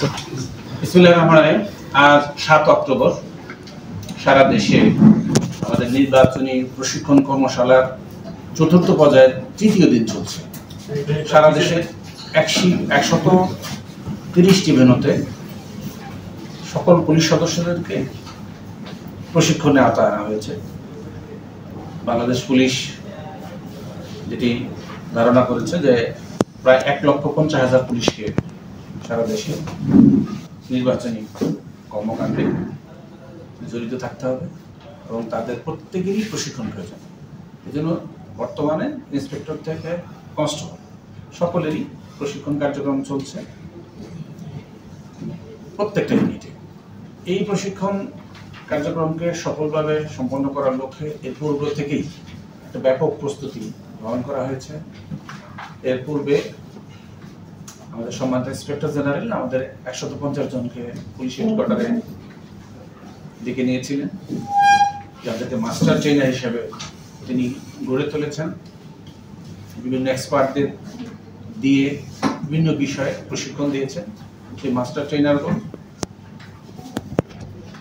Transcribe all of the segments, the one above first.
বিসমিল্লাহির রহমানির রহিম। আজ 7 অক্টোবর সারা দেশে আমাদের নির্বাচনী প্রশিক্ষণ কর্মশালার চতুর্থ পর্যায়ের তৃতীয় দিন চলছে। সারা দেশের 130টি ভেন্যুতে সকল পুলিশ সদস্যদেরকে প্রশিক্ষণে আওতায় আনা হয়েছে। বাংলাদেশ পুলিশ যেটি ধারণা করেছে যে প্রায় 1,50,000 পুলিশকে সারা দেশে নির্বাচনী কর্মকাণ্ডে জড়িত থাকতে হবে এবং তাদের প্রত্যেকেরই প্রশিক্ষণ প্রয়োজন। এই জন্য বর্তমানে ইন্সপেক্টর থেকে কনস্টেবল সকলেরই প্রশিক্ষণ কার্যক্রম চলছে প্রত্যেকটা ইউনিটে। এই প্রশিক্ষণ কার্যক্রমকে সফলভাবে সম্পন্ন করার লক্ষ্যে এর পূর্ব থেকেই একটা ব্যাপক প্রস্তুতি গ্রহণ করা হয়েছে। এর পূর্বে আমাদের সম্মানিত ইন্সপেক্টর জেনারেল আমাদের 150 জনকে পুলিশ হেডকোয়ার্টারে ডেকে নিয়েছিলেন, যাদেরকে মাস্টার ট্রেনার হিসেবে তিনি গড়ে তুলেছেন। বিভিন্ন এক্সপার্টদের দিয়ে বিভিন্ন বিষয়ে প্রশিক্ষণ দিয়েছেন। সেই মাস্টার ট্রেনারগণ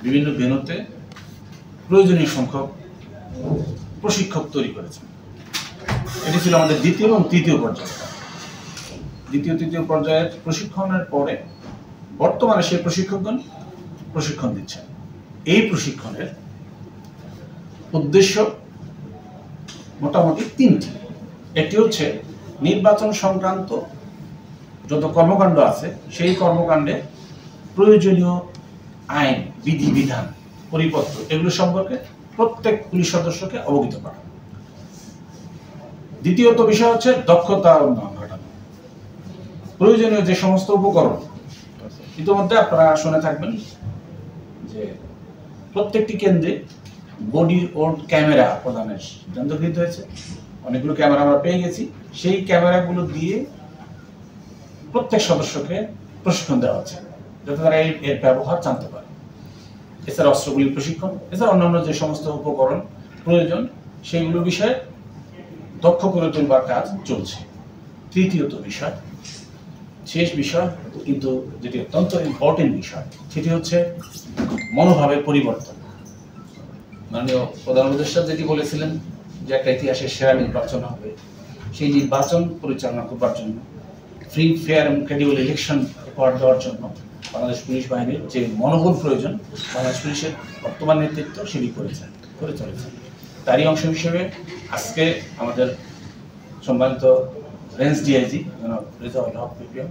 বিভিন্ন ভেন্যুতে প্রয়োজনীয় সংখ্যক প্রশিক্ষক তৈরি করেছেন। এটি ছিল আমাদের দ্বিতীয় এবং তৃতীয় পর্যায়ে। দ্বিতীয় তৃতীয় পর্যায়ের প্রশিক্ষণের পরে বর্তমানে সেই প্রশিক্ষকগণ প্রশিক্ষণ দিচ্ছেন। এই প্রশিক্ষণের উদ্দেশ্য মোটামুটি 3টি। একটি হচ্ছে নির্বাচন সংক্রান্ত যত কর্মকাণ্ড আছে সেই কর্মকাণ্ডে প্রয়োজনীয় আইন, বিধিবিধান, পরিপত্র এগুলো সম্পর্কে প্রত্যেক পুলিশ সদস্যকে অবগত করা। দ্বিতীয়ত বিষয় হচ্ছে দক্ষতা উন্নয়ন ঘটানো। প্রয়োজনীয় যে সমস্ত উপকরণ, ইতিমধ্যে আপনারা শুনে থাকবেন যে প্রত্যেকটি কেন্দ্রে বডি ওর্ন ক্যামেরা প্রদানের সিদ্ধান্ত গৃহীত হয়েছে। অনেকগুলো ক্যামেরা আমরা পেয়ে গেছি। সেই ক্যামেরাগুলো দিয়ে প্রত্যেক সদস্যকে প্রশিক্ষণ দেওয়া হচ্ছে যাতে তারা এর ব্যবহার জানতে পারে। এছাড়া অস্ত্রগুলির প্রশিক্ষণ, এছাড়া অন্যান্য যে সমস্ত উপকরণ প্রয়োজন সেইগুলো বিষয়ে দক্ষ করে তুলবার কাজ চলছে। তৃতীয়ত বিষয়, শেষ বিষয় কিন্তু যেটি অত্যন্ত ইম্পর্টেন্ট বিষয়, সেটি হচ্ছে মনোভাবের পরিবর্তন। মাননীয় প্রধান উপদেষ্টা যেটি বলেছিলেন যে একটা ইতিহাসের সেরা নির্বাচন হবে, সেই নির্বাচন পরিচালনা করবার জন্য ফ্রি, ফেয়ার এবং ক্রেডিবল ইলেকশন উপহার দেওয়ার জন্য বাংলাদেশ পুলিশ বাহিনীর যে মনোবল প্রয়োজন, বাংলাদেশ পুলিশের বর্তমান নেতৃত্ব সেটি করে চলেছে। তারই অংশ হিসেবে আজকে আমাদের সম্মানিত range DIG Rezaul Haque PPM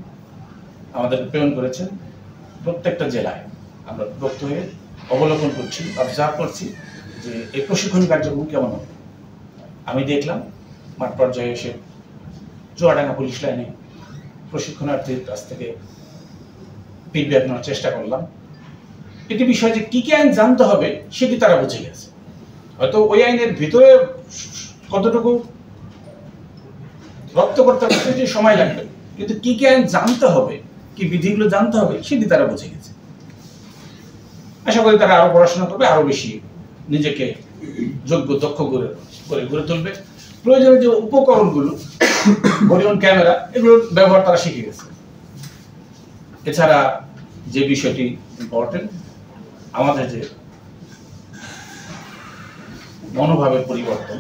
আমাদের প্রেরণ করেছেন প্রত্যেকটা জেলায়। আমরা বিভক্ত হয়ে অবলোকন করছি, অবজার্ভ করছি যে এই প্রশিক্ষণ কার্যক্রম কেমন হবে। আমি দেখলাম মাঠ পর্যায়ে এসে চুয়াডাঙ্গা পুলিশ লাইনে প্রশিক্ষণার্থীর কাছ থেকে ফিডব্যাক নেওয়ার চেষ্টা করলাম। এটি বিষয় যে কি কি আইন জানতে হবে সেটি তারা বুঝে গেছে। হয়তো ওই আইনের ভিতরে কতটুকু রপ্ত করতে পারতে যে সময় লাগবে, কিন্তু কি কি আইন জানতে হবে, কি বিধিগুলো জানতে হবে সেটি তারা বুঝে গেছে। আশা করি তারা আরো পড়াশোনা করবে, আরো বেশি নিজেকে যোগ্য দক্ষ করে গড়ে তুলবে। প্রয়োজনীয় যে উপকরণগুলো, বডি ওর্ন ক্যামেরা, এগুলোর ব্যবহার তারা শিখে গেছে। এছাড়া যে বিষয়টি ইম্পর্টেন্ট, আমাদের যে মনোভাবের পরিবর্তন,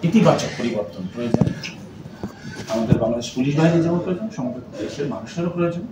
ইতিবাচক পরিবর্তন প্রয়োজন। আমাদের বাংলাদেশ পুলিশ বাহিনী যেমন প্রয়োজন, সমগ্র দেশের মানুষেরও প্রয়োজন।